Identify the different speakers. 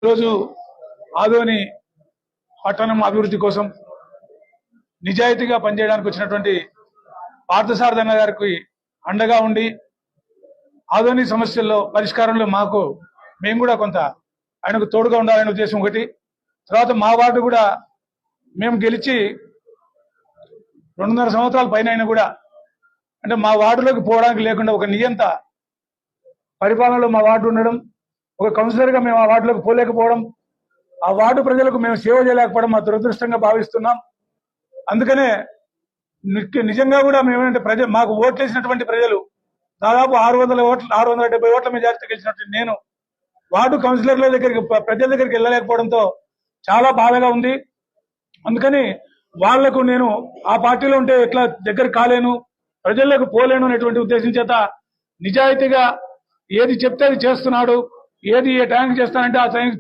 Speaker 1: ఈరోజు ఆదోని పట్టణం అభివృద్ధి కోసం నిజాయితీగా పనిచేయడానికి వచ్చినటువంటి పార్థసారథి గారికి అండగా ఉండి ఆదోని సమస్యల్లో పరిష్కారంలో మేము కూడా కొంత ఆయనకు తోడుగా ఉండాలనే ఉద్దేశం ఒకటి. తర్వాత మా వార్డు కూడా మేము గెలిచి 2.5 సంవత్సరాల పైన అయినా కూడా అంటే మా వార్డులోకి పోవడానికి లేకుండా ఒక నియంత పరిపాలనలో మా వార్డు ఉండడం, ఒక కౌన్సిలర్గా మేము ఆ వార్డులోకి పోలేకపోవడం, ఆ వార్డు ప్రజలకు మేము సేవ చేయలేకపోవడం మా దురదృష్టంగా భావిస్తున్నాం. అందుకనే నిజంగా కూడా మేమేంటే మాకు ఓట్లేసినటువంటి ప్రజలు దాదాపు 670 ఓట్ల మెజార్టీ గెలిచినట్టు నేను వార్డు కౌన్సిలర్ల దగ్గరికి ప్రజల దగ్గరికి వెళ్ళలేకపోవడంతో చాలా బాధగా ఉంది. అందుకని వాళ్లకు నేను ఆ పార్టీలో ఉంటే ఎట్లా దగ్గర కాలేను, ప్రజలకు పోలేను అనేటువంటి ఉద్దేశం చేత నిజాయితీగా ఏది చెప్తే అది చేస్తున్నాడు, ఏది ఏ టైంకి చేస్తానంటే ఆ టైంకి